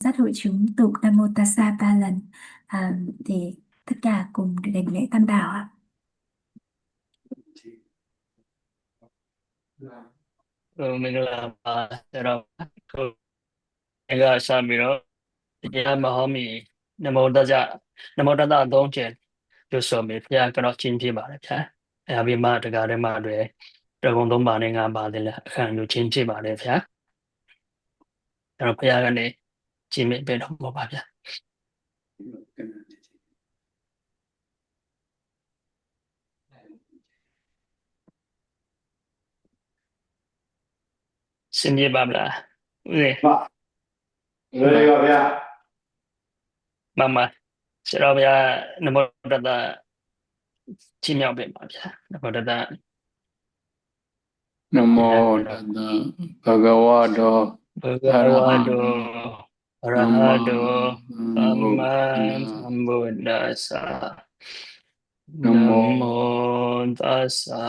Dắt hội chúng tụng Nam Mô Tassa 3 lần thì tất cả cùng đảnh lễ Tam Bảo ạ. Mình là rồi mình là sao mình đó thì mà họ mình Nam Mô Tát Đông Trên 就说明ဘုရားကတော့ချင်းပြပါတယ်ဗျာအဘိမတကားထဲမှာတွေတကုံသုံးပါနဲ့ငါးပါးတယ်လေအခန့်ယူချင်းပြပါတယ်ဗျာအဲ့တော့ဘုရားကနေချင်းပြပေးတော့မှာပါဗျာရှင်းပြပါမလားဦးဇင်းလွယ်ရောဗျာမမဆရာဗျာနမောတတချင်းမြောက်ပေးပါဗျာနမောတတနမောတတဘဂဝတောဘဂဝါတောအရဟတောသမ္မာသမ္ဗုဒ္ဓัสสะနမော ตัสสะ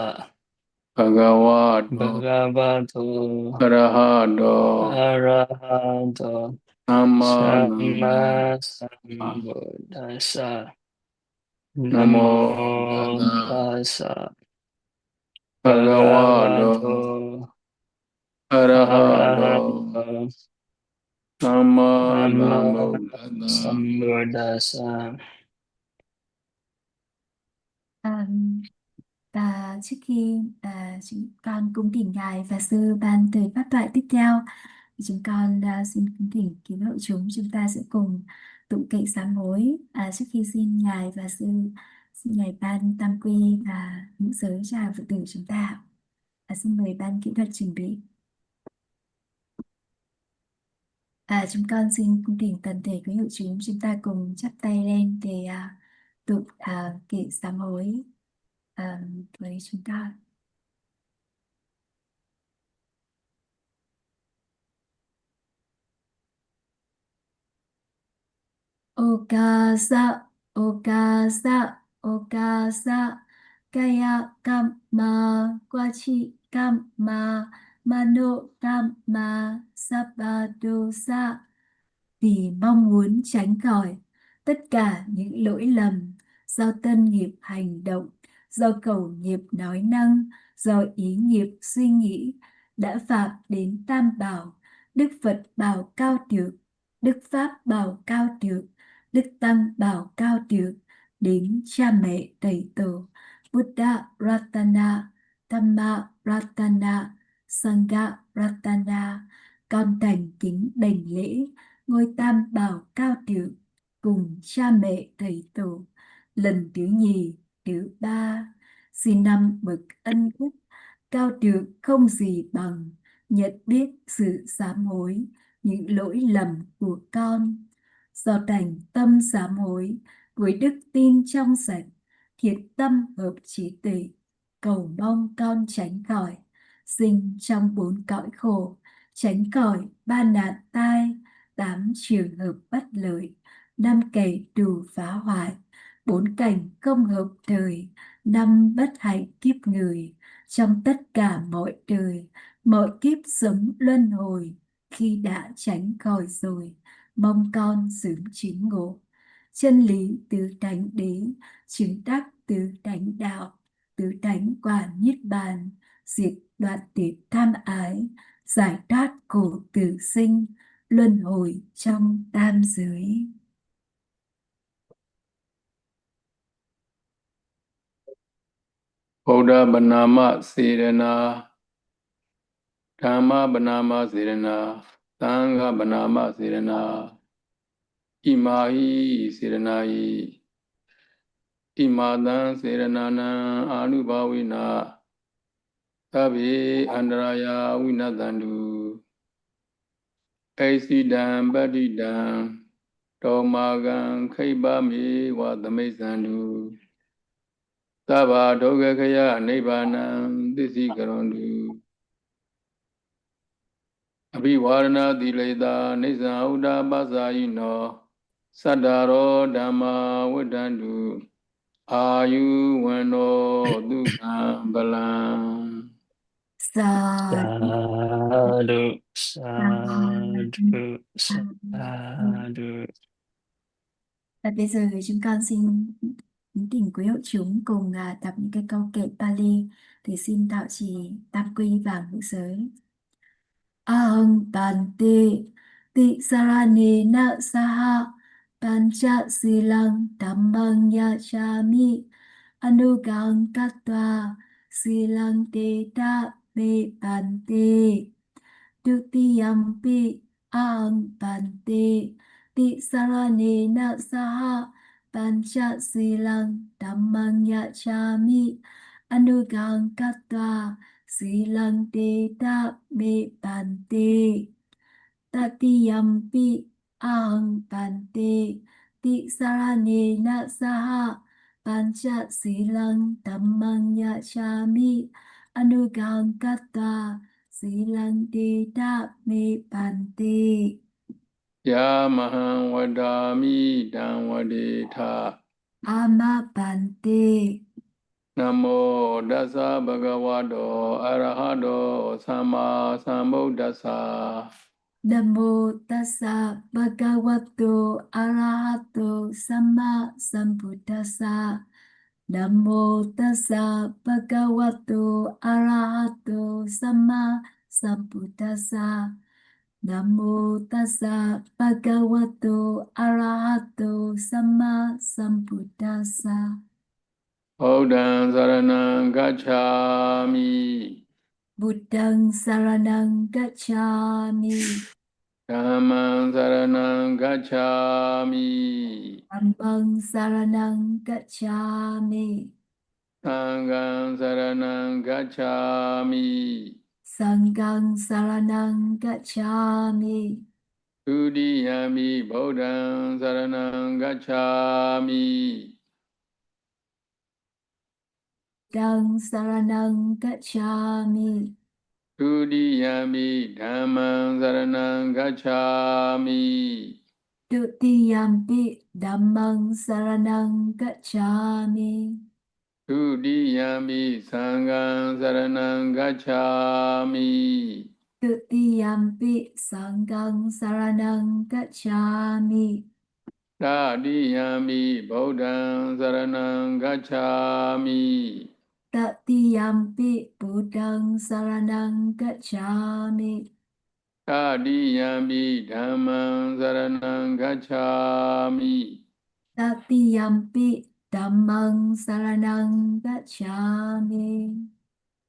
ဘဂဝ ဘ တော ဂဝါတော အရဟတော အရဟတော သမ္မာ သမ္မာသမ္ဗုဒ္ဓัสสะန န မော မောတတ ตัสสะဘဂဝ ဘဂဝါ တော တော အရ အ ဟ ရဟ တော တော သမ္မာ သမ္ သမ္ မာ ဗုဒ္ဓတ္တ သမ္ဗုဒ္ဓัสสะ Và trước khi chúng con cung thỉnh Ngài và Sư ban thời pháp thoại tiếp theo, thì chúng con xin cung thỉnh kính hội chúng ta sẽ cùng tụng kệ sám hối trước khi xin Ngài và Sư xin Ngài ban tam quy và những giới cho Phật tử chúng ta. Xin mời ban kỹ thuật chuẩn bị. Chúng con xin cung thỉnh toàn thể quý hội chúng ta cùng chắp tay lên để tụng kệ sám hối với chúng ta. Okasa, okasa, okasa, kaya kamma, kwachi kamma, mano kamma, sabadosa. Vì mong muốn tránh khỏi tất cả những lỗi lầm do tân nghiệp hành động, do khẩu nghiệp nói năng, do ý nghiệp suy nghĩ đã phạm đến Tam Bảo, Đức Phật bảo cao thượng, Đức Pháp bảo cao thượng, Đức Tăng bảo cao thượng, đến cha mẹ thầy tổ, Buddha Ratana, Dhamma Ratana, Sangha Ratana, con thành kính đảnh lễ ngôi Tam Bảo cao thượng cùng cha mẹ thầy tổ lần thứ nhì, thứ ba, xin năm bậc ân đức cao thượng không gì bằng, nhận biết sự sám hối những lỗi lầm của con, do thành tâm sám hối với đức tin trong sạch, thiện tâm hợp trí tuệ, cầu mong con tránh khỏi sinh trong 4 cõi khổ, tránh khỏi 3 nạn tai, 8 trường hợp bất lợi, 5 kẻ thù phá hoại, 4 cảnh không hợp thời, 5 bất hạnh kiếp người, trong tất cả mọi đời, mọi kiếp sống luân hồi. Khi đã tránh khỏi rồi, mong con sớm chứng ngộ chân lý tứ thánh đế, chứng đắc tứ thánh đạo, tứ thánh quả niết bàn, diệt đoạn tuyệt tham ái, giải thoát khổ tử sinh, luân hồi trong tam giới. Buddha Banama Sirena Dhamma Banama Sirena Sangha Banama Sirena Imahi Sirenahi Imadan Sirenana Anubhavina Tabi Andaraya Vinadandu Aisidam Badidam Tomagan Kaibami Vadamezandu Taba Dogakaya Nibanam Disi Karandu Abhivarana Dileda Nisa Uda Basayino Sadaro Dhamma Vadandu Ayu Vano Dukam Balam Sadhu, sadhu, sadhu. Và bây giờ chúng con xin thỉnh quý hội chúng cùng đọc những cái câu kệ Pali thì xin tạo trì tam quy và ngũ giới. Aham Bante Ti Saranena Saha Pancha Silang Dhammang Yachami Anugang Katva Silang Teta Me Bante Dutiyampi Aham Bante Ti Saranena Saha Pancha Silang Dhammang Yachami Anugang Katva Silang Teta Me Bante Tatiyampi Aham Bante Ti Saranena Saha Pancha Silang Dhammang Yachami Anugang Katva Silang Teta Me Bante Yamahan Vadami Damwadeta Ama Bante Namo Dasa Bhagavato Arahato Sama Sambuddhasa Namo Tassa Bhagavato Arahato Sama Sambuddhassa Namo Tassa Bhagavato Arahato Sama Sambuddhassa Namo Tassa Bhagavato Arahato Sama Sambuddhassa Buddhaṃ Saraṇaṃ Gacchāmi Buddhaṃ Saranang Gacchāmi Dhammam Saranam Gacchāmi Dhammam Saranang Gacchāmi Sangham Saranam Gacchāmi Sangham Saranang Gacchāmi Dutiyampi Buddhaṃ Saranam Gacchāmi Buddhaṃ Saranang Gacchāmi Dutiyampi Dhammam Saranam Gacchāmi Dutiyampi Dhammam Saranang Gacchāmi Dutiyampi Sangham Saranam Gacchāmi Dutiyampi Sangham Saranang Gacchāmi Tatiyampi Buddhaṃ Saranam Gacchāmi Tatiyampi Buddhaṃ Saranang Gacchāmi Tatiyampi Dhammam Saranam Gacchāmi Tatiyampi Dhammam Saranang Gacchāmi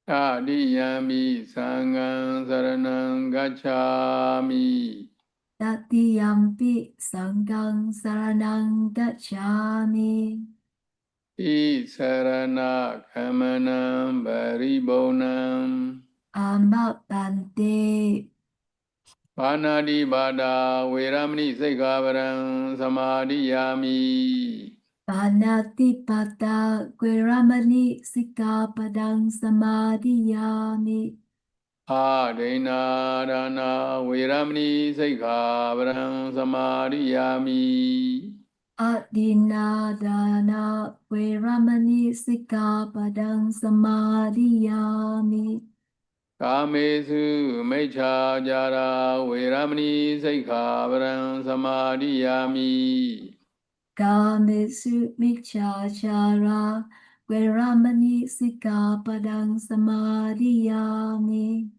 Tatiyampi Sangham Saranam Gacchāmi Tatiyampi Sangham Saranang Gacchāmi Sarana Kamanam Paribonam Ama Bante Panadi Bada Veramani Sikhaparam Samadhiyami Panatipata Veramani Sikkhapadang Samadhiyami Adena Dana Veramani Sikhaparam Samadhiyami Adinadana Veramani Sikkhapadang Samadhiyami Kamesu Mecha Jara Veramani Sikhaparam Samadhiyami Kamesu Michachara Veramani Sikkhapadang Samadhiyami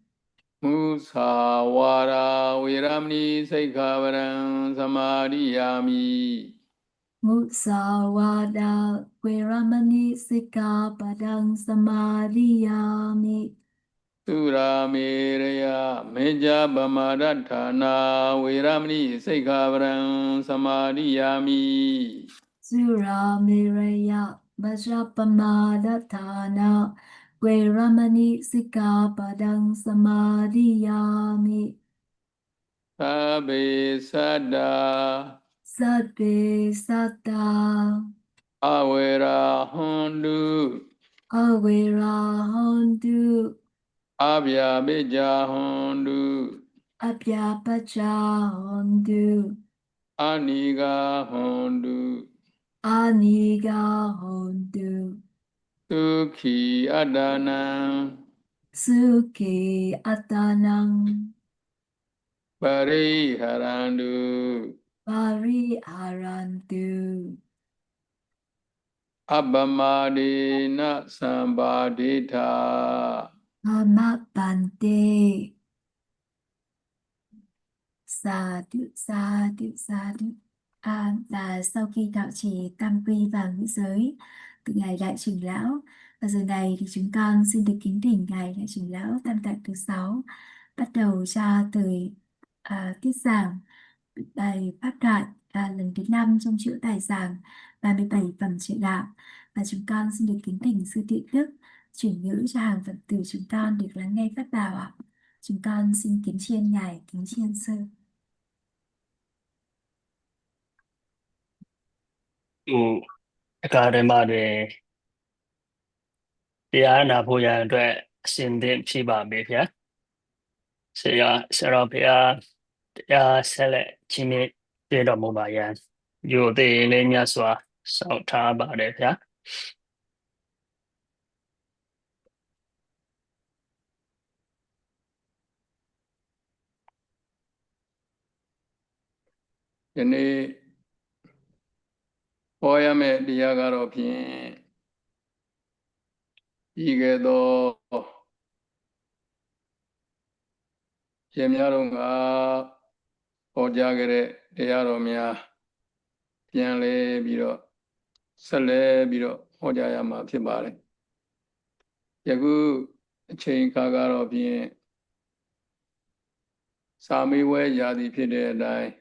Musawara Veramani Sikhaparam Samadhiyami Musawada Veramani Sikkhapadang Samadhiyami Sura Meraya Meja Bamadattana Veramani Sikhaparam Samadhiyami Sura Miraya Vajrapamadhatthana Veramani Sikkhapadang Samadhiyami Sabbe Sada Sabbe Satta Avera Hondu Avera Hondu Abhya Bija Hondu Abhyapacha Hondu Aniga Hondu Aniga Hondu Sukhi Adanam Suki Atanang Pariharandu Pariharantu Abbamadena Sambadita Amapante Sadhu Sadhu Sadhu. Và sau khi đạo trì tam quy vào ngũ giới từ ngài đại trưởng lão, và giờ này thì chúng con xin được kính thỉnh ngài đại trưởng lão tam tạng thứ 6 bắt đầu cho từ tiết giảng bài pháp thoại lần thứ 5 trong chuỗi bài giảng 37 phẩm trợ đạo, và chúng con xin được kính thỉnh sư Thiện Đức chuyển ngữ cho hàng Phật tử chúng con được lắng nghe pháp bảo ạ. Chúng con xin kính chiên ngài, kính chiên sư. Akadema de Diana Puya Dre Sindim Chiba Bipia. Sarah Pia Sele Chimi Dedo Mubayan. You the Lenya Swa South Taba de Pia. Yene Oyame Diagaro Pin Igedo Yemyarunga Ojagere Diaromia Pianle Biro Sale Biro Ojayama Pibare Yagu Chain Kagaro Pin Samiwe Yadi Pide Dai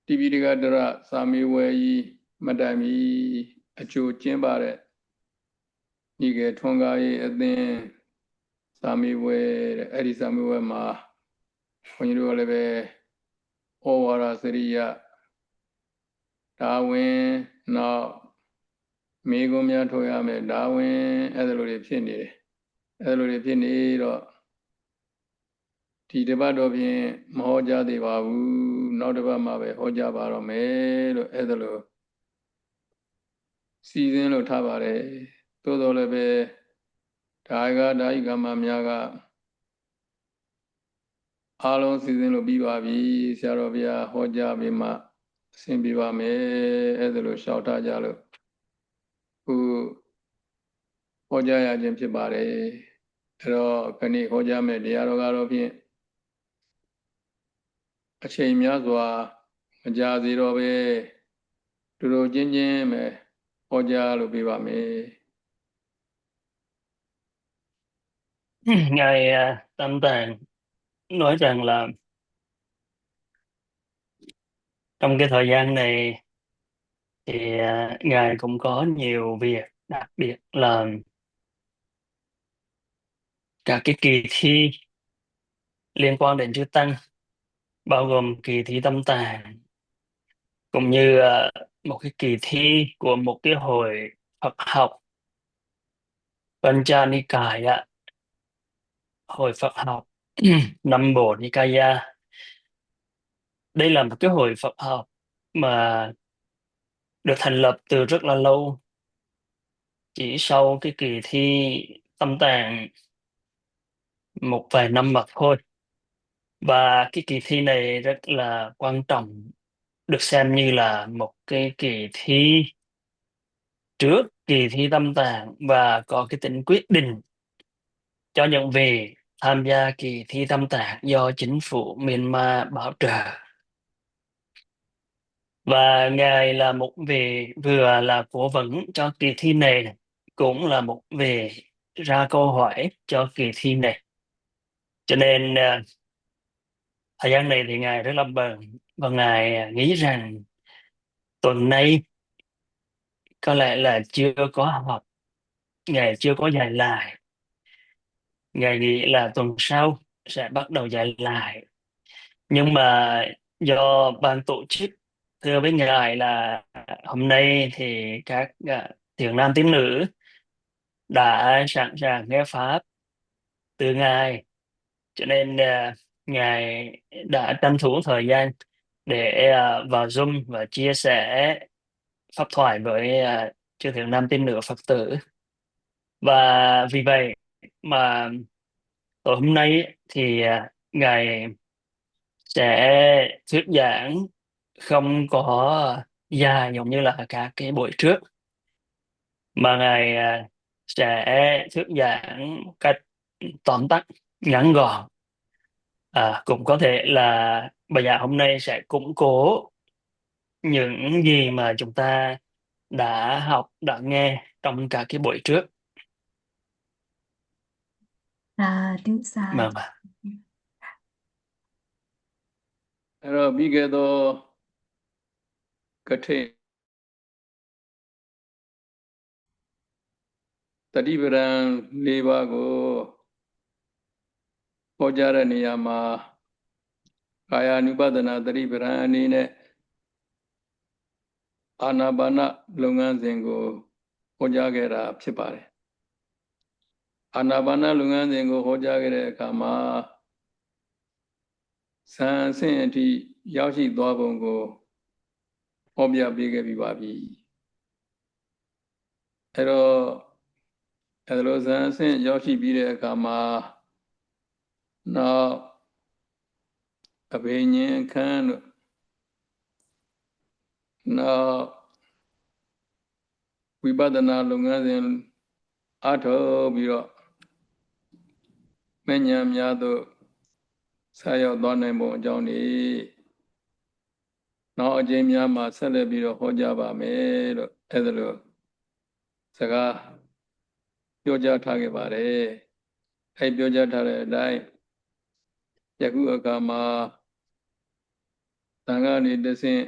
Tibigadra Samiwe Madami Achu Chimbare Nige Tongai Adin Samiwe Edi Samiwe Ma when you do a lebe Owara Syria Darwin now Megomia Toyame Darwin Edelori Pini Edelori Pini Tidebado Pin Moja de Babu Notaba Mabe Hoja Barome Edelo Season of Tabare Todo lebe Daiga Daigama Miaga Alon season lo biba bi Sarovia Hoja Bima Simbiba me Edelo Shauta Jalo Who Hoja Jim Chibare Ero Kani Hoja me Diarogaro Pin A chain Yazwa Jazi Robe Duro Jinjin me Hoja lo biba me Ngài Tam Tạng nói rằng là trong cái thời gian này thì Ngài cũng có nhiều việc, đặc biệt là các cái kỳ thi liên quan đến chư Tăng, bao gồm kỳ thi Tâm Tạng, cũng như một cái kỳ thi của một cái hội Phật học Pancha Nikaya, hội Phật học Nam Bộ Nikaya. Đây là một cái hội Phật học mà được thành lập từ rất là lâu, chỉ sau cái kỳ thi Tâm Tạng một vài năm mà thôi. Và cái kỳ thi này rất là quan trọng, được xem như là một cái kỳ thi trước kỳ thi Tâm Tạng và có cái tính quyết định cho những vị tham gia kỳ thi Tâm Tạng do chính phủ Myanmar bảo trợ. Và Ngài là một vị vừa là cố vấn cho kỳ thi này, cũng là một vị ra câu hỏi cho kỳ thi này. Cho nên thời gian này thì Ngài rất là bận, và Ngài nghĩ rằng tuần này có lẽ là chưa có học, Ngài chưa có dạy lại. Ngài nghĩ là tuần sau sẽ bắt đầu dạy lại. Nhưng mà do ban tổ chức thưa với Ngài là hôm nay thì các thiện nam tín nữ đã sẵn sàng nghe Pháp từ Ngài, cho nên Ngài đã tranh thủ thời gian để vào Zoom và chia sẻ pháp thoại với chư thiện nam tín nữ Phật tử. Và vì vậy mà tối hôm nay thì ngài sẽ thuyết giảng không có dài giống như là các cái buổi trước, mà ngài sẽ thuyết giảng một cách tóm tắt, ngắn gọn. Cũng có thể là bài giảng hôm nay sẽ củng cố những gì mà chúng ta đã học, đã nghe trong cả cái buổi trước. Sa Vâng. Rồi bí cái đó cái thế tadi beran leba go hojara niyama kaya nupadana tadi beran ni ne anabana lungan zengo hojagera phit Anabana lungan zengo hojagera kama san sin tiရောက်ရှိသွားပုံကိုဟောပြပေးခဲ့ပြီးပါပြီအဲ့လိုဇန်အဆင့်ရောက်ရှိပြီးတဲ့အခါမှာနောက်အဘိညာဉ်ခန်းတို့နောက်ဝိပဿနာလုပ်ငန်းစဉ်အားထုတ်ပြီးတော့မဉ္ဇဉ်များသို့ဆက်ရောက်သွားနိုင်ပုံအကြောင်းนี้နောက်အကျဉ်းများမှာဆက်လက်ပြီးတော့ဟောကြားပါမယ်လို့အဲ့ဒါလို့စကားပြောကြားထားခဲ့ပါတယ်အဲ့ပြောကြားထားတဲ့အတိုင်းယခုအခါမှာသံဃာနေတဆင့်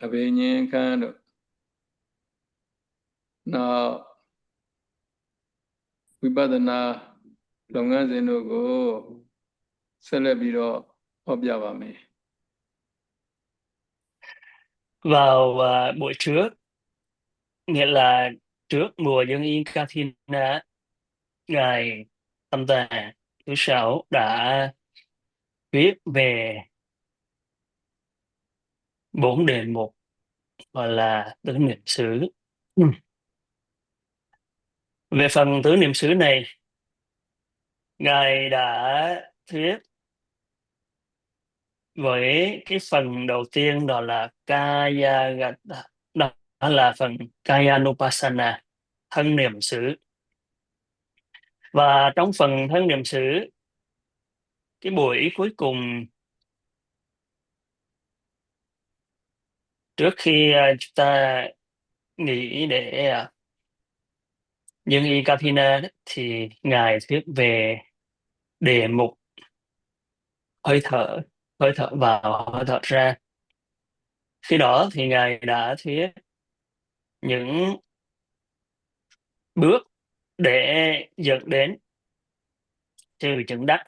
အဘိညာဉ်ခန်းတို့နောက်ဝိပဿနာလုပ်ငန်းစဉ်တို့ကိုဆက်လက်ပြီးတော့ဟောပြပါမယ် Vào buổi trước, nghĩa là trước mùa Dân Yên Kathina, ngài Tâm Tà thứ sáu đã viết về 4 đề mục gọi là tứ niệm xứ. Về phần tứ niệm xứ này, ngài đã thuyết với cái phần đầu tiên, đó là Kaya Gata, đó là phần Kayanupasana, thân niệm xứ. Và trong phần thân niệm xứ, cái buổi cuối cùng trước khi chúng ta nghỉ để Dân Y Kathina thì ngài thuyết về đề mục hơi thở vào, hơi thở ra. Khi đó thì ngài đã thuyết những bước để dẫn đến sự chứng đắc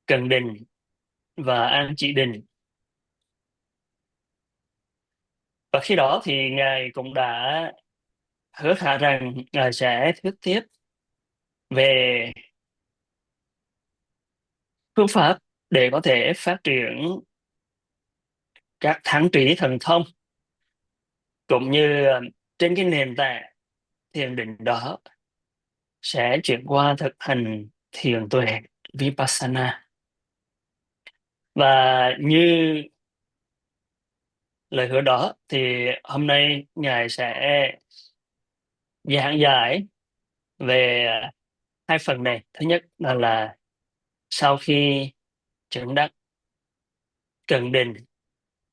cần định và an chỉ định. Và khi đó thì ngài cũng đã hứa thả rằng ngài sẽ thuyết tiếp về phương pháp để có thể phát triển các thắng trí thần thông, cũng như trên cái nền tảng thiền định đó sẽ chuyển qua thực hành thiền tuệ Vipassana. Và như lời hứa đó thì hôm nay ngài sẽ giảng giải về hai phần này. Thứ nhất là sau khi chứng đắc cần định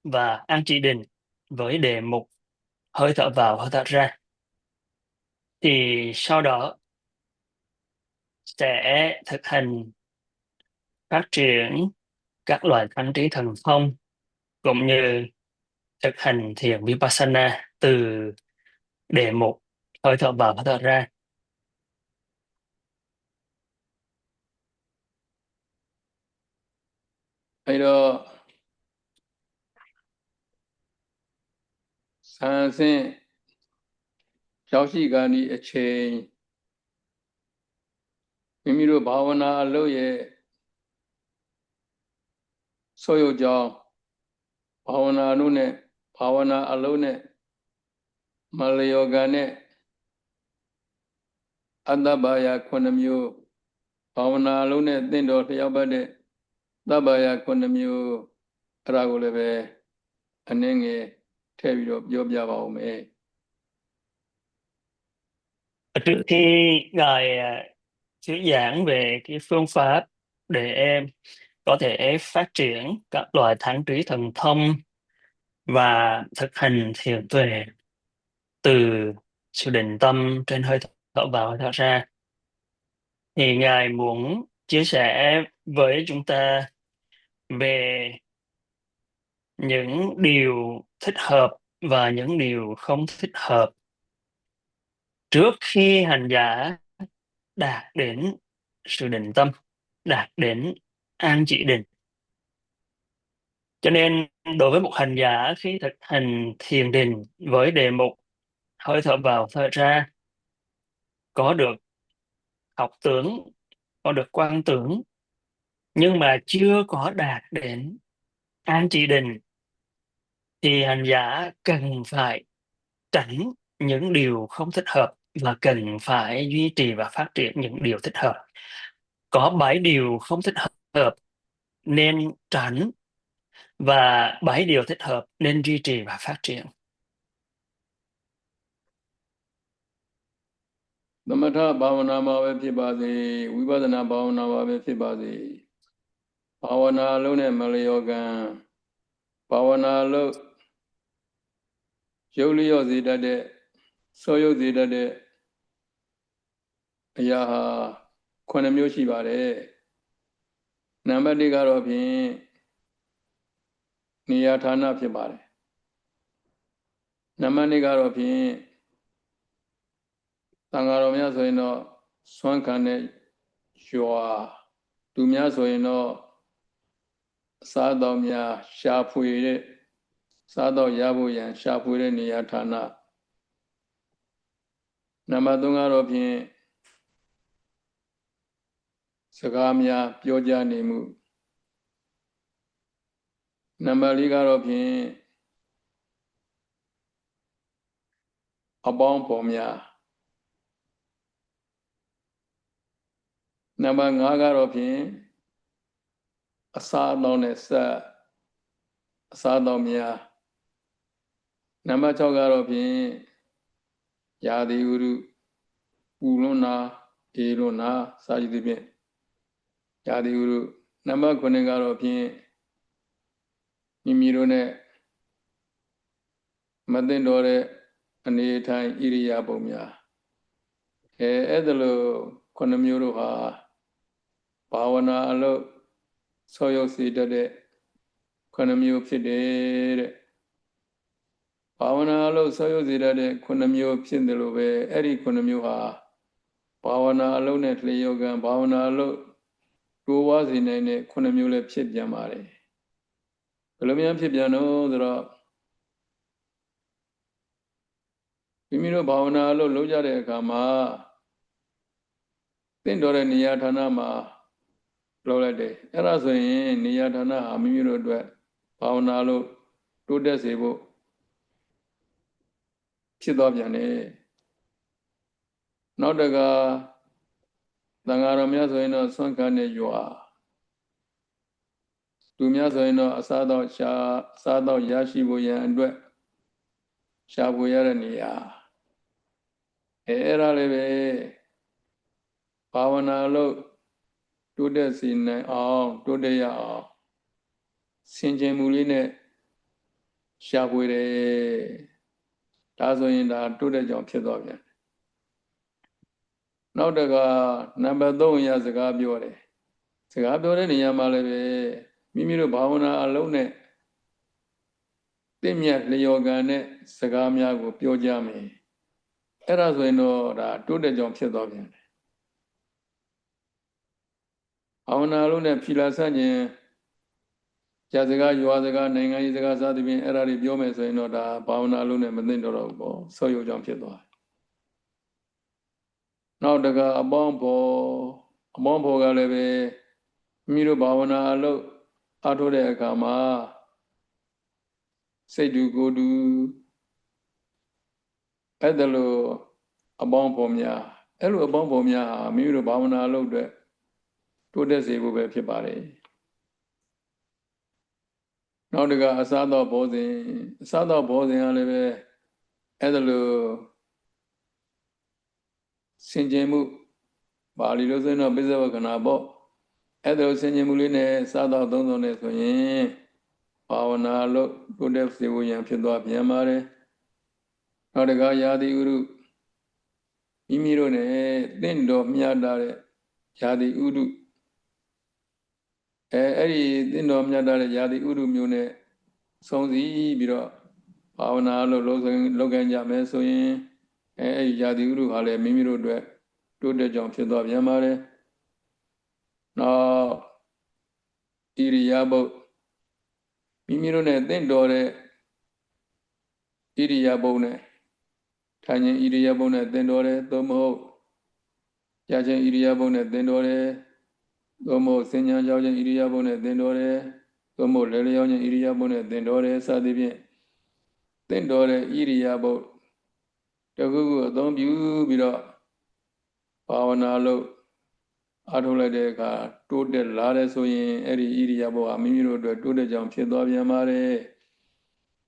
và an chỉ định với đề mục hơi thở vào, hơi thở ra, thì sau đó sẽ thực hành phát triển các loại thánh trí thần thông, cũng như thực hành thiền Vipassana từ đề mục hơi thở vào, hơi thở ra. Vậy đó sáng sinh giáo sĩ gà đi ở trên mình rồi bảo na lâu ye soi yêu cho bảo na nu nè bảo na alo nè Malayoga nè အတ္တဘာယ9မျိုးဘာဝနာလုံးနဲ့သင်တော်လျောက်ပတ်တဲ့တပ္ပယ9မျိုးအဲ့ဒါကိုလည်းပဲအနည်းငယ်ထည့်ပြီးတော့ပြောပြပါဦးမယ် Trước khi ngài thuyết giảng về cái phương pháp để em có thể phát triển các loại thắng trí thần thông và thực hành thiền tuệ từ sự định tâm trên hơi thở vào hơi thở ra, thì ngài muốn chia sẻ với chúng ta về những điều thích hợp và những điều không thích hợp trước khi hành giả đạt đến sự định tâm, đạt đến an chỉ định. Cho nên đối với một hành giả khi thực hành thiền định với đề mục hơi thở vào thở ra, có được học tưởng, có được quan tưởng, nhưng mà chưa có đạt đến an chỉ định, thì hành giả cần phải tránh những điều không thích hợp và cần phải duy trì và phát triển những điều thích hợp. Có 7 điều không thích hợp nên tránh và 7 điều thích hợp nên duy trì và phát triển. သမထဘာဝနာမှာပဲဖြစ်ပါစေဝိပဿနာဘာဝနာမှာပဲဖြစ်ပါစေဘာဝနာလုံးနဲ့မလျော်ကံဘာဝနာလုံးရုပ်လျော့စေတတ်တဲ့ဆောရုပ်စေတတ်တဲ့အရာဟာ9မျိုးရှိပါတယ်နံပါတ်1ကတော့ဖြင့်နေရာဌာနဖြစ်ပါတယ်နံပါတ်2ကတော့ဖြင့်သံဃာတော်များဆိုရင်တော့ဆွမ်းခံတဲ့ရွာသူများဆိုရင်တော့အစားအသောက်များရှာဖွေတဲ့စားတော့ရဖို့ရန်ရှာဖွေတဲ့နေရာဌာနနံပါတ်3ကတော့ဖြင့်စကားများပြောကြနေမှုနံပါတ်4ကတော့ဖြင့်အပေါင်းဖော်များနံပါတ်5ကတော့ဖြင့်အစားအသောက်နဲ့ဆက်အစားအသောက်များနံပါတ်6ကတော့ဖြင့်ယာတိဥရုပူလွန်းနာအေလွန်းနာစာရည်သဖြင့်ယာတိဥရုနံပါတ်9ကတော့ဖြင့်မိမိတို့နဲ့မသိတော်တဲ့အနေထိုင်ဣရိယာပုများအဲ့ဒါလို့9မျိုးတို့ဟာဘာဝနာအလုပ်ဆောရုပ်စေတတ်တဲ့9မျိုးဖြစ်တယ်တဲ့ဘာဝနာအလုပ်ဆောရုပ်စေတတ်တဲ့9မျိုးဖြစ်တယ်လို့ပဲအဲ့ဒီ9မျိုးဟာဘာဝနာအလုပ်နဲ့လျော်ကံဘာဝနာအလုပ်တိုးဝါးစေနိုင်တဲ့9မျိုးလည်းဖြစ်ပြန်ပါတယ်ဘယ်လိုများဖြစ်ပြန်တော့ဆိုတော့မိမိတို့ဘာဝနာအလုပ်လုပ်ကြတဲ့အခါမှာသင့်တော်တဲ့နေရာဌာနမှာလုပ်လိုက်တယ်အဲ့ဒါဆိုရင်နေရာဌာနဟာမိမိတို့အတွက်ဘာဝနာလို့တိုးတက်စေဖို့ဖြစ်သွားပြန်တယ်နောက်တကသံဃာတော်များဆိုရင်တော့ဆွမ်းခံတဲ့ရွာသူများဆိုရင်တော့အစားတော့ရရှိဖို့ရန်အတွက်ရှာဖွေရတဲ့နေရာအဲ့ဒါလည်းပဲဘာဝနာလို့တိုးတက်စေနိုင်အောင်တိုးတက်ရအောင်ဆင်ခြင်မှုလေးနဲ့ရှာဖွေတယ်ဒါဆိုရင်ဒါတိုးတက်ကြောင်ဖြစ်သွားပြန်နောက်တကနံပါတ်3အရာစကားပြောတယ်စကားပြောတဲ့နေရာမှာလည်းပဲမိမိတို့ဘာဝနာအလုံးနဲ့တင့်မြတ်လျော်ကံနဲ့စကားများကိုပြောကြမယ်အဲ့ဒါဆိုရင်တော့ဒါတိုးတက်ကြောင်ဖြစ်သွားပြန်တယ်ဘာဝနာလုံးနဲ့ဖီလာဆန့်ကျင်ကြာစကားရွာစကားနိုင်ငံရေးစကားစသဖြင့်အဲ့ဒါတွေပြောမယ်ဆိုရင်တော့ဒါဘာဝနာလုံးနဲ့မသိတော့ဘူးပေါ့ဆောရုပ်ကြောင့်ဖြစ်သွားတယ်နောက်တကအပေါင်းဖော်ကလည်းပဲမိမိတို့ဘာဝနာအလုပ်အားထုတ်တဲ့အခါမှာစိတ်တူကိုယ်တူအဲ့ဒါလိုအပေါင်းဖော်များ အဲ့လိုအပေါင်းဖော်များဟာမိမိတို့ဘာဝနာလုပ်တဲ့တိုးတက်စေဖို့ပဲဖြစ်ပါတယ်နောက်တကအစားတော့ဘောဇင်အစားတော့ဘောဇင်ကလည်းပဲအဲ့ဒါလိုစင်ကြင်မှုပါဠိလိုဆိုရင်တော့ပိဿဝကနာပေါ့အဲ့ဒါလိုစင်ကြင်မှုလေးနဲ့စားတော့သုံးစုံနဲ့ဆိုရင်ဘာဝနာလို့တိုးတက်စေဖို့ရန်ဖြစ်သွားပြန်ပါတယ်နောက်တကယာတိဥရုမိမိတို့နဲ့တင့်တော်မြတ်တာတဲ့ယာတိဥရုအဲ့ဒီတင့်တော်မြတ်တာတဲ့ယာတိဥရုမျိုးနဲ့ဆုံးစည်းပြီးတော့ဘာဝနာလို့လုပ်ကြကြမယ်ဆိုရင်အဲ့ဒီယာတိဥရုဟာလည်းမိမိတို့အတွက်တိုးတက်ကြောင်ဖြစ်သွားပြန်ပါတယ်နောက်ဣရိယာပုတ်မိမိတို့နဲ့တင့်တော်တဲ့ဣရိယာပုတ်နဲ့ထိုင်ခြင်းဣရိယာပုတ်နဲ့တင့်တော်တယ်သို့မဟုတ်ကြာခြင်းဣရိယာပုတ်နဲ့တင့်တော်တယ်သို့မဟုတ်စဉ္ညာကြောခြင်းဣရိယာပုတ်နဲ့သင်တော်တယ်သို့မဟုတ်လဲလျောင်းခြင်းဣရိယာပုတ်နဲ့သင်တော်တယ်စသည်ဖြင့်သင်တော်တဲ့ဣရိယာပုတ်တခုခုအသုံးပြုပြီးတော့ဘာဝနာလို့အားထုတ်လိုက်တဲ့အခါတိုးတက်လာတဲ့ဆိုရင်အဲ့ဒီဣရိယာပုတ်ဟာမိမိတို့အတွက်တိုးတက်ကြောင်ဖြစ်သွားပြန်ပါတယ်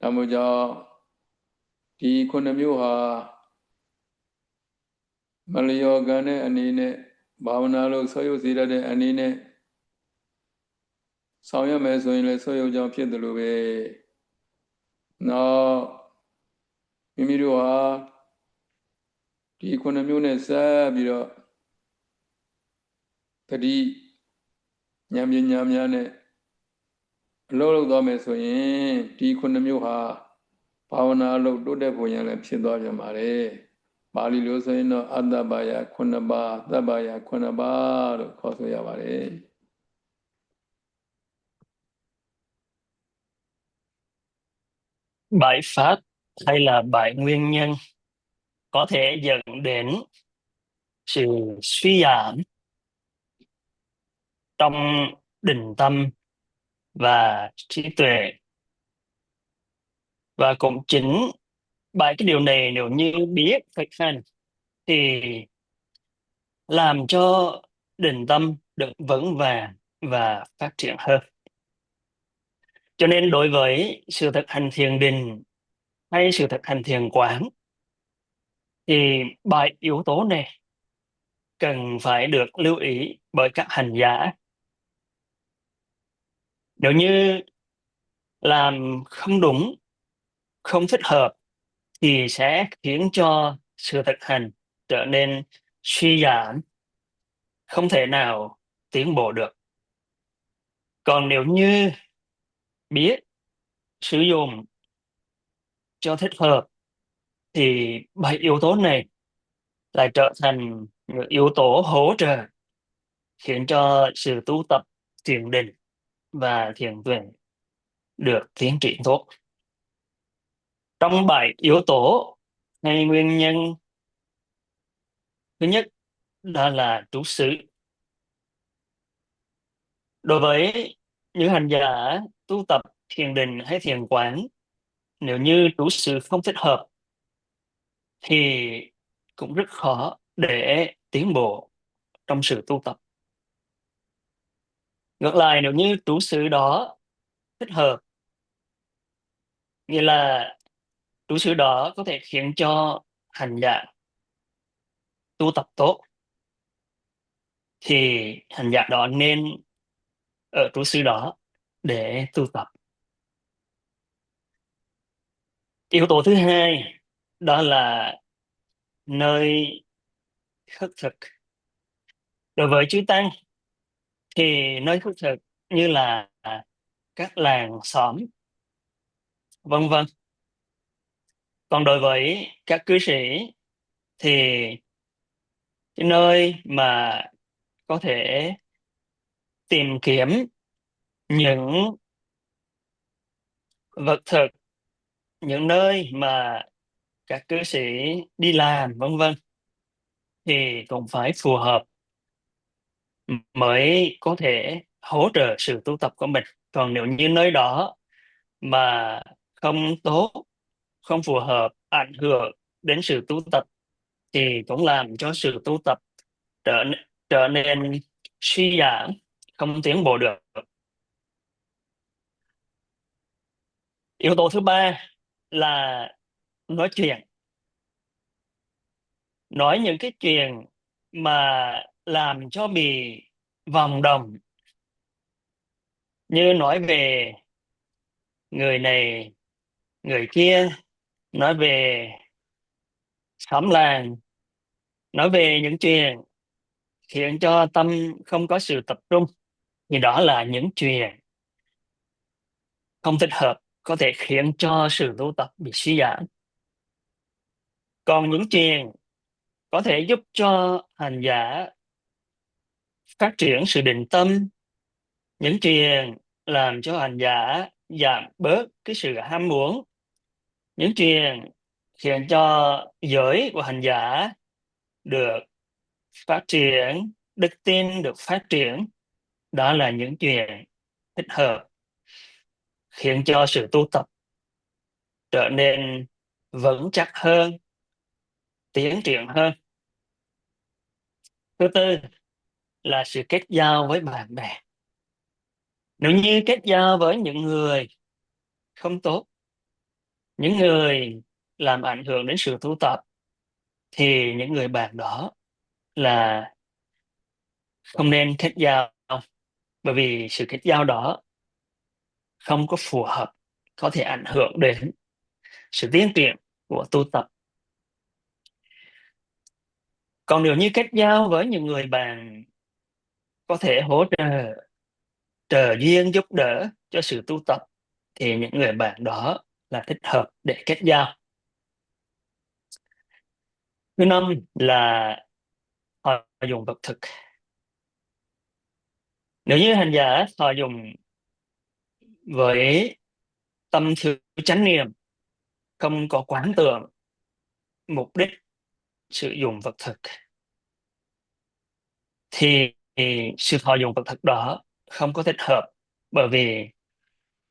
ဒါမှမဟုတ်ကြောင့်ဒီခုနှစ်မျိုးဟာမလျော်ကန်တဲ့အနေနဲ့ဘာဝနာလို့ဆွေးရုပ်စေတတ်တဲ့အနေနဲ့ဆောင်ရမယ်ဆိုရင်လည်းဆွေးရုပ်ကြောင့်ဖြစ်တယ်လို့ပဲနောက်မိမိတို့ဟာဒီခုနှစ်မျိုးနဲ့ဆက်ပြီးတော့တတိဉာဏ်ပညာများနဲ့အလုပ်လုပ်သွားမယ်ဆိုရင်ဒီခုနှစ်မျိုးဟာဘာဝနာလို့တိုးတက်ဖို့ရန်လည်းဖြစ်သွားပြန်ပါတယ်ပါဠိလိုဆိုရင်တော့အတ္တပါယ9ပါးသဗ္ဗယ9ပါးလို့ခေါ်ဆိုရပါတယ် Bài pháp hay là bài nguyên nhân có thể dẫn đến sự suy giảm trong định tâm và trí tuệ. Và cũng chính bởi cái điều này nếu như biết thực hành thì làm cho định tâm được vững vàng và phát triển hơn. Cho nên đối với sự thực hành thiền định hay sự thực hành thiền quán thì 7 yếu tố này cần phải được lưu ý bởi các hành giả. Nếu như làm không đúng, không thích hợp thì sẽ khiến cho sự thực hành trở nên suy giảm, không thể nào tiến bộ được. Còn nếu như biết sử dụng cho thích hợp thì 7 yếu tố này lại trở thành những yếu tố hỗ trợ khiến cho sự tu tập thiền định và thiền tuệ được tiến triển tốt. Trong 7 yếu tố hay nguyên nhân, thứ nhất đó là trú xứ. Đối với những hành giả tu tập thiền định hay thiền quán, nếu như trú xứ không thích hợp thì cũng rất khó để tiến bộ trong sự tu tập. Ngược lại, nếu như trú xứ đó thích hợp, nghĩa là trú xứ đó có thể khiến cho hành giả tu tập tốt, thì hành giả đó nên ở trú xứ đó để tu tập. Yếu tố thứ hai đó là nơi khất thực. Đối với chư tăng thì nơi khất thực như là các làng xóm, vân vân. Còn đối với các cư sĩ thì cái nơi mà có thể tìm kiếm những vật thực, những nơi mà các cư sĩ đi làm, vân vân, thì cũng phải phù hợp mới có thể hỗ trợ sự tu tập của mình. Còn nếu như nơi đó mà không tốt, không phù hợp, ảnh hưởng đến sự tu tập thì cũng làm cho sự tu tập trở trở nên suy giảm, không tiến bộ được. Yếu tố thứ ba là nói chuyện, nói những cái chuyện mà làm cho bị vòng đồng, như nói về người này người kia, nói về xóm làng, nói về những chuyện khiến cho tâm không có sự tập trung, thì đó là những chuyện không thích hợp, có thể khiến cho sự tu tập bị suy giảm. Còn những chuyện có thể giúp cho hành giả phát triển sự định tâm, những chuyện làm cho hành giả giảm bớt cái sự ham muốn, những chuyện khiến cho giới của hành giả được phát triển, đức tin được phát triển, đó là những chuyện thích hợp, khiến cho sự tu tập trở nên vững chắc hơn, tiến triển hơn. Thứ tư là sự kết giao với bạn bè. Nếu như kết giao với những người không tốt, những người làm ảnh hưởng đến sự tu tập, thì những người bạn đó là không nên kết giao, bởi vì sự kết giao đó không có phù hợp, có thể ảnh hưởng đến sự tiến triển của tu tập. Còn nếu như kết giao với những người bạn có thể hỗ trợ, trợ duyên, giúp đỡ cho sự tu tập, thì những người bạn đó là thích hợp để kết giao. Thứ năm là thọ dụng vật thực. Nếu như hành giả thọ dụng với tâm thiếu chánh niệm, không có quán tưởng mục đích sử dụng vật thực, thì sự thọ dụng vật thực đó không có thích hợp, bởi vì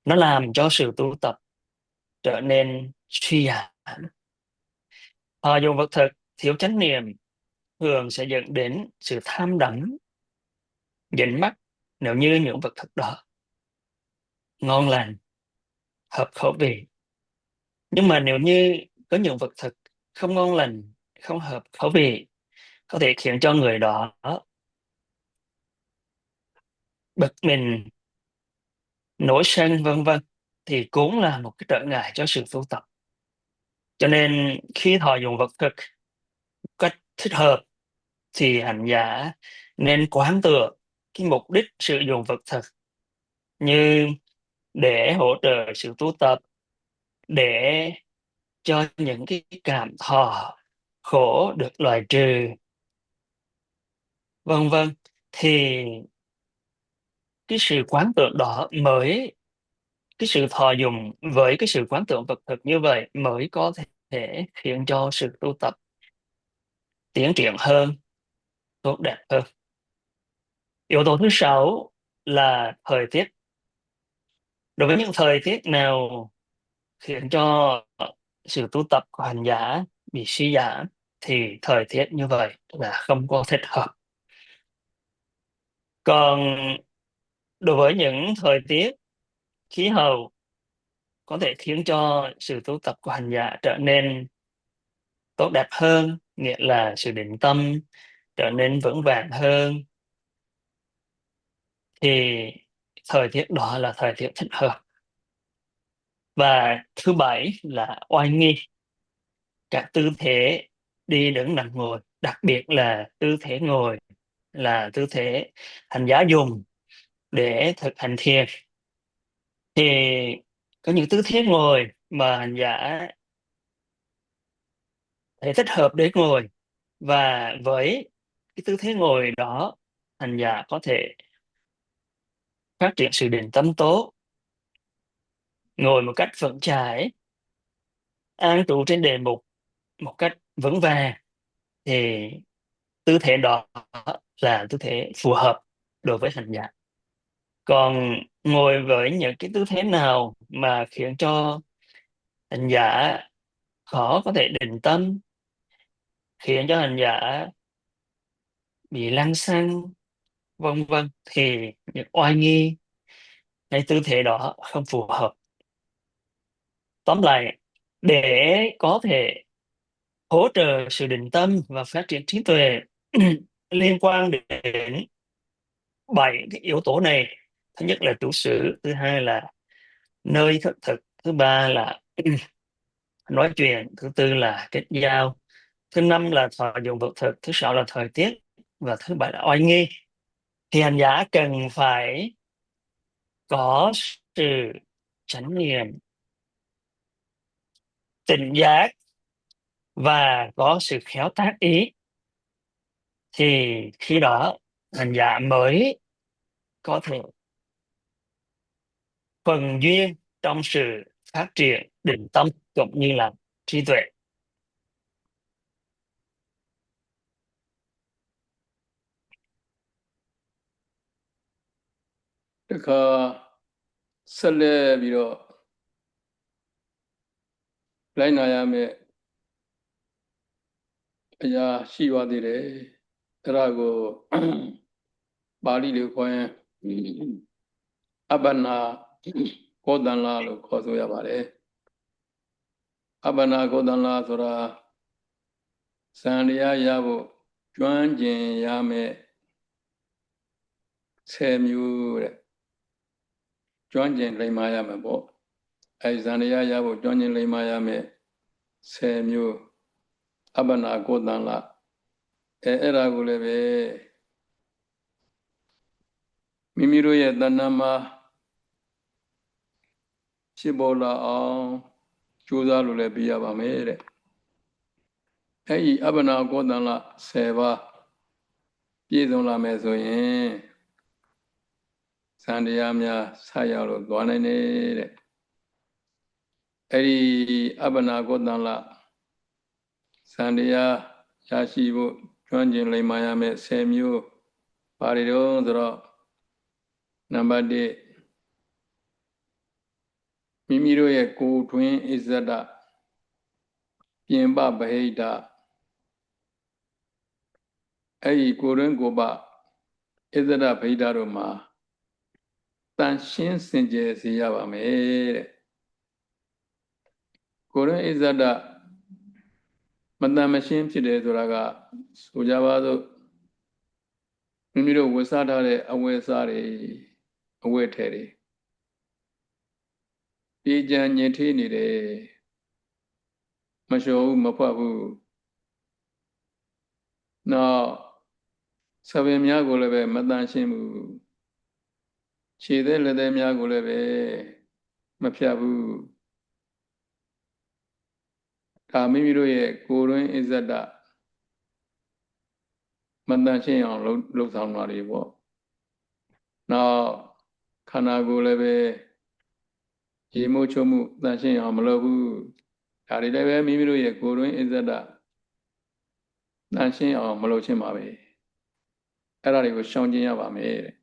nó làm cho sự tu tập trở nên suy giảm. Thọ dụng vật thực thiếu chánh niệm thường sẽ dẫn đến sự tham đắm, dính mắc, nếu như những vật thực đó ngon lành, hợp khẩu vị. Nhưng mà nếu như có những vật thực không ngon lành, không hợp khẩu vị, có thể khiến cho người đó bực mình, nổi sân vân vân, thì cũng là một cái trở ngại cho sự tu tập. Cho nên khi thọ dụng vật thực cách thích hợp, thì hành giả nên quán tưởng cái mục đích sử dụng vật thực như để hỗ trợ sự tu tập, để cho những cái cảm thọ khổ được loại trừ, vân vân, thì cái sự quán tưởng đó mới, cái sự thọ dụng với cái sự quán tưởng vật thực như vậy mới có thể khiến cho sự tu tập tiến triển hơn, tốt đẹp hơn. Yếu tố thứ sáu là thời tiết. Đối với những thời tiết nào khiến cho sự tu tập của hành giả bị suy giảm, thì thời tiết như vậy là không có thích hợp. Còn đối với những thời tiết, khí hậu có thể khiến cho sự tu tập của hành giả trở nên tốt đẹp hơn, nghĩa là sự định tâm trở nên vững vàng hơn, thì thời tiết đó là thời tiết thích hợp. Và thứ bảy là oai nghi. Các tư thế đi đứng nằm ngồi, đặc biệt là tư thế ngồi, là tư thế hành giả dùng để thực hành thiền, thì có những tư thế ngồi mà hành giả thấy thích hợp để ngồi, và với cái tư thế ngồi đó, hành giả có thể phát triển sự định tâm tốt, ngồi một cách vững chãi, an trụ trên đề mục một cách vững vàng, thì tư thế đó là tư thế phù hợp đối với hành giả. Còn ngồi với những cái tư thế nào mà khiến cho hành giả khó có thể định tâm, khiến cho hành giả bị lăng xăng vân vân, thì những oai nghi hay tư thế đó không phù hợp. Tóm lại, để có thể hỗ trợ sự định tâm và phát triển trí tuệ liên quan đến 7 cái yếu tố này. Thứ nhất là trú xứ, thứ hai là nơi thức thực, thứ ba là nói chuyện, thứ tư là kết giao, thứ năm là thọ dụng vật thực, thứ sáu là thời tiết, và thứ bảy là oai nghi. Thì hành giả cần phải có sự chánh niệm, tỉnh giác và có sự khéo tác ý, thì khi đó hành giả mới có thể phần duyên trong sự phát triển định tâm cũng như là trí tuệ. Đứcဆက်လက်ပြီးတော့လိုက်နာရမယ့်အရာရှိပါသေးတယ်အဲ့ဒါကိုပါဠိလိုခေါ်ရင်အပ္ပနာကောတန္လာလို့ခေါ်ဆိုရပါတယ်အပ္ပနာကောတန္လာဆိုတာဇန်တရားရဖို့ကျွမ်းကျင်ရမယ့်10မျိုးတဲ့ကျွမ်းကျင်လိမ္မာရမယ်ပေါ့အဲဇန်တရားရဖို့ကျွမ်းကျင်လိမ္မာရမယ်10မျိုးအပ္ပနာကောတန္လာအဲ့ဒါကိုလည်းပဲမိမိတို့ရဲ့တဏ္ဍာမှာဖြစ်ပေါ်လာအောင်ကြိုးစားလို့လည်းပြရပါမယ်တဲ့အဲ့ဒီအပ္ပနာကောတန္လာ10ပါးပြည့်စုံလာမယ်ဆိုရင်ဇန်တရားများဆက်ရောက်လို့သွားနိုင်တဲ့အဲ့ဒီအပ္ပနာကောတန္လာဇန်တရားရရှိဖို့ကျွမ်းကျင်လိမ္မာရမယ်10မျိုးပါရီတော့ဆိုတော့နံပါတ်1မိမိတို့ရဲ့ကိုယ်တွင်အစ္ဆဒပြင်ပဗဟိတအဲ့ဒီကိုယ်တွင်ကိုယ်ပအစ္ဆဒဗဟိတတို့မှာတန်ရှင်းစင်ကြယ်စေရပါမယ်တဲ့ကိုယ်တွင်အစ္ဆဒမတန်မရှင်းဖြစ်တယ်ဆိုတာကဆိုကြပါစို့မိမိတို့ဝတ်စားထားတဲ့အဝတ်အစားတွေအဝတ်ထည်တွေပြေကြံညင်ထေးနေတယ်မလျှော်ဘူးမဖွက်ဘူးနောက်ဆပင်များကိုလည်းပဲမတန်ရှင်းဘူးခြေသေးလက်သေးများကိုလည်းပဲမဖြတ်ဘူးဒါမိမိတို့ရဲ့ကိုယ်တွင်းအစ္ဆဒမတန်ရှင်းအောင်လှုပ်ဆောင်တာတွေပေါ့နောက်ခန္ဓာကိုယ်လည်းပဲရေမိုးချုံမှုတန်ရှင်းအောင်မလုပ်ဘူးဒါတွေလည်းပဲမိမိတို့ရဲ့ကိုယ်တွင်းအစ္ဆဒတန်ရှင်းအောင်မလုပ်ချင်းပါပဲအဲ့ဒါတွေကိုရှောင်ကျဉ်ရပါမယ်တဲ့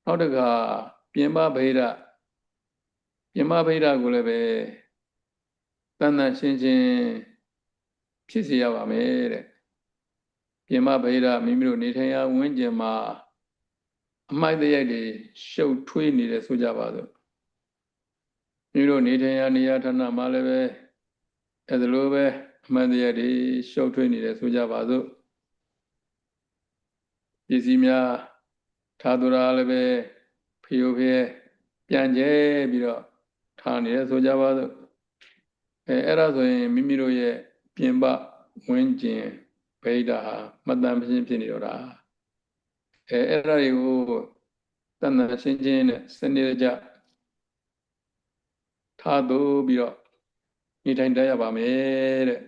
နောက်တစ်ခါပြင်ပဗေဒပြင်ပဗေဒကိုလည်းပဲတန်တန်ရှင်းရှင်းဖြစ်စေရပါမယ်တဲ့ပြင်ပဗေဒမိမိတို့နေထိုင်ရာဝန်းကျင်မှာအမိုက်တရိုက်တွေရှုပ်ထွေးနေတယ်ဆိုကြပါစို့မိမိတို့နေထိုင်ရာနေရာဌာနမှာလည်းပဲအဲ့ဒါလိုပဲအမိုက်တရိုက်တွေရှုပ်ထွေးနေတယ်ဆိုကြပါစို့ပစ္စည်းများထားသူရာလည်းပဲဖျို့ဖျဲပြန်ကျဲပြီးတော့ထားနေတယ်ဆိုကြပါစို့အဲ့ဒါဆိုရင်မိမိတို့ရဲ့ပြင်ပဝန်းကျင်ဗိဓာဟာမတန်ရှင်းဖြစ်နေတော့တာအဲ့ဒါတွေကိုတန်တန်ရှင်းရှင်းနဲ့စနစ်တကျထားသို့ပြီးတော့နေထိုင်တတ်ရပါမယ်တဲ့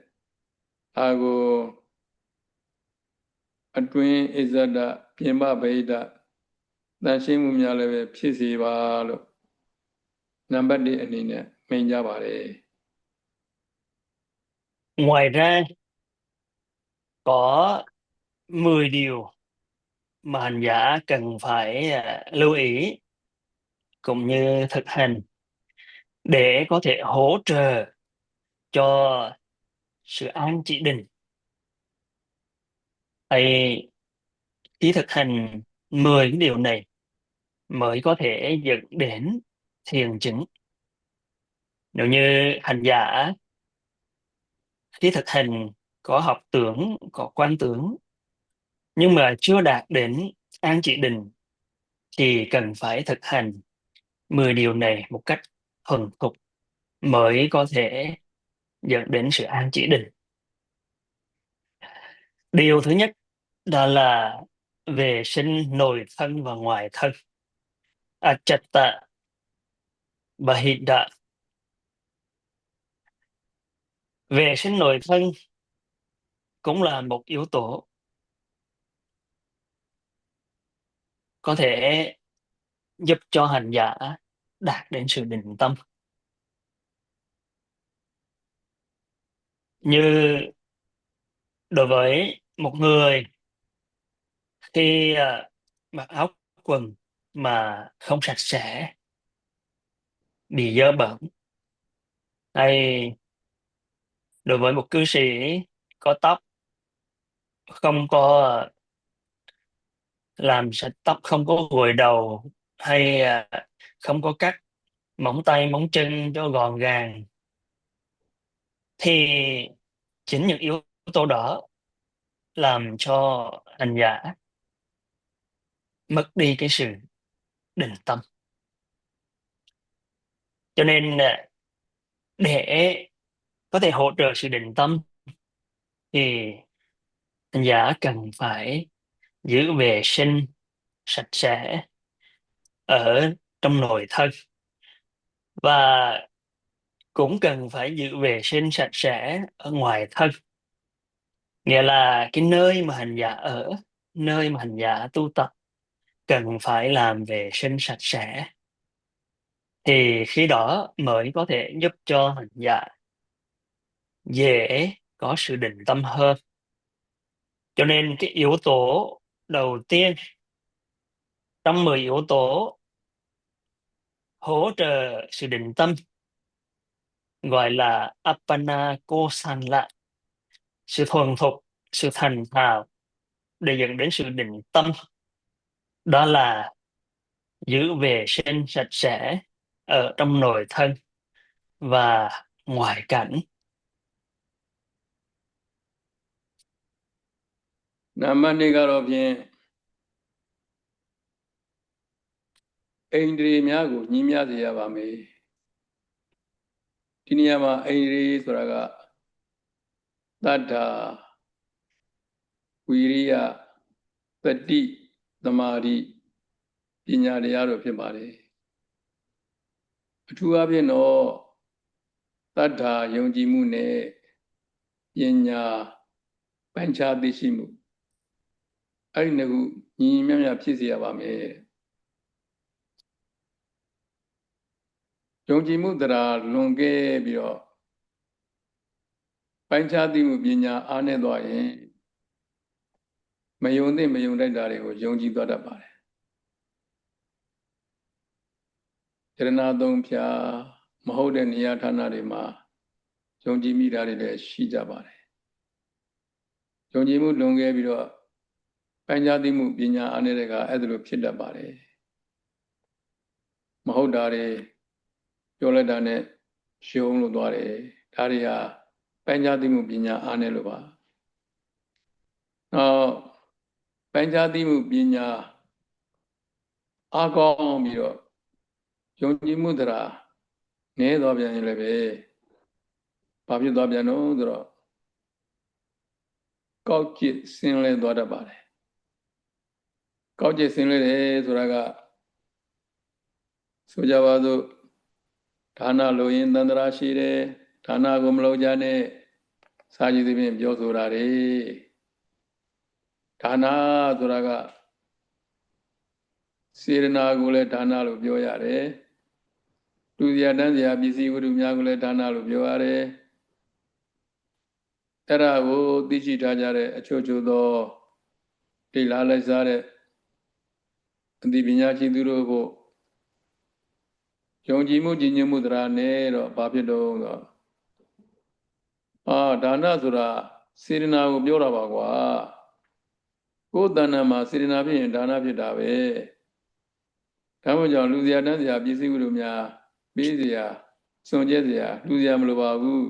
အာကိုအတွင်းအစ္ဆဒပြင်ပဗိဓာတန်ရှင်းမှုများလည်းပဲဖြစ်စေပါလို့နံပါတ်1အနေနဲ့မိန့်ကြပါတယ် Ngoài ra có 10 điều mà hành giả cần phải lưu ý cũng như thực hành để có thể hỗ trợ cho sự an trị định hay khi thực hành 10 cái điều này mới có thể dẫn đến thiền chứng. Nếu như hành giả khi thực hành có học tưởng, có quan tưởng nhưng mà chưa đạt đến an trị định thì cần phải thực hành 10 điều này một cách thuần thục mới có thể dẫn đến sự an trị định. Điều thứ nhất đó là vệ sinh nội thân và ngoài thân. Achatta Bahida. Vệ sinh nội thân cũng là một yếu tố có thể giúp cho hành giả đạt đến sự định tâm. Như đối với một người khi mặc áo quần mà không sạch sẽ, bị dơ bẩn, hay đối với một cư sĩ có tóc không có làm sạch tóc, không có gội đầu, hay không có cắt móng tay móng chân cho gọn gàng, thì chính những yếu tố đó làm cho hành giả mất đi cái sự định tâm. Cho nên để có thể hỗ trợ sự định tâm thì hành giả cần phải giữ vệ sinh sạch sẽ ở trong nội thân, và cũng cần phải giữ vệ sinh sạch sẽ ở ngoài thân. Nghĩa là cái nơi mà hành giả ở, nơi mà hành giả tu tập cần phải làm vệ sinh sạch sẽ, thì khi đó mới có thể giúp cho hành giả dễ có sự định tâm hơn. Cho nên cái yếu tố đầu tiên trong 10 yếu tố hỗ trợ sự định tâm gọi là Appana Kosala, sự thuần thục, sự thành thạo để dẫn đến sự định tâm. Đó là giữ vệ sinh sạch sẽ ở trong nội thân và ngoại cảnh. Nama ni garo bien Indri mya ko nyi mya se ya ba me. Di neya ma Indriဆိုတာက Tadda Viriya Tati Thamari ပညာတရားတို့ဖြစ်ပါတယ်အထူးအဖြင့်တော့တတ္ထာယုံကြည်မှုနဲ့ပညာပိုင်းခြားသိရှိမှုအဲ့ဒီနှစ်ခုညီညီမျှမျှဖြစ်စေရပါမယ်ယုံကြည်မှုတရားလွန်ကဲပြီးတော့ပိုင်းခြားသိမှုပညာအားနည်းသွားရင်မယုံသင့်မယုံတတ်တာတွေကိုယုံကြည်သွားတတ်ပါတယ်ယရဏသုံးဖြာမဟုတ်တဲ့နေရာဌာနတွေမှာယုံကြည်မိတာတွေလည်းရှိကြပါတယ်ယုံကြည်မှုလွန်ကဲပြီးတော့ပိုင်းခြားသိမှုပညာအားနည်းတဲ့ကအဲ့ဒါလိုဖြစ်တတ်ပါတယ်မဟုတ်တာတွေပြောလိုက်တာနဲ့ရှုံးလို့သွားတယ်ဒါတွေဟာပိုင်းခြားသိမှုပညာအားနည်းလို့ပါနောက်ပိုင်းခြားသိမှုပညာအားကောင်းပြီးတော့ယုံကြည်မှုတရားနည်းသွားပြန်ရင်လည်းပဲဘာဖြစ်သွားပြန်တော့ဆိုတော့ကောက်ကျစ်ဆင်းလဲသွားတတ်ပါတယ်ကောက်ကျစ်ဆင်းလဲတယ်ဆိုတာကဆိုကြပါစို့ဒါနလိုရင်တန္တရာရှိတယ်ဒါနကိုမလုပ်ကြနဲ့စာကြည့်သဖြင့်ပြောဆိုတာတွေဒါနဆိုတာကစေရနာကိုလည်းဒါနလို့ပြောရတယ်လူစရာတန်းစရာပစ္စည်းဝတ္ထုများကိုလည်းဒါနလို့ပြောရတယ်အဲ့ဒါကိုသိရှိထားကြတဲ့အချို့ချို့သောတိလာလိုက်စားတဲ့အသိပညာရှိသူတို့ကိုယုံကြည်မှုကြည်ညိုမှုတရားနဲ့တော့ဘာဖြစ်တော့ဆိုတော့ဒါနဆိုတာစေရနာကိုပြောတာပါကွာ ကိုယ်တဏ္ဍာမှာစေတနာဖြစ်ရင်ဒါနဖြစ်တာပဲဒါမှမဟုတ်ကြောင့်လူစရာတန်းစရာပစ္စည်းဥတို့များပေးစရာစွန့်ကြဲစရာလူစရာမလိုပါဘူး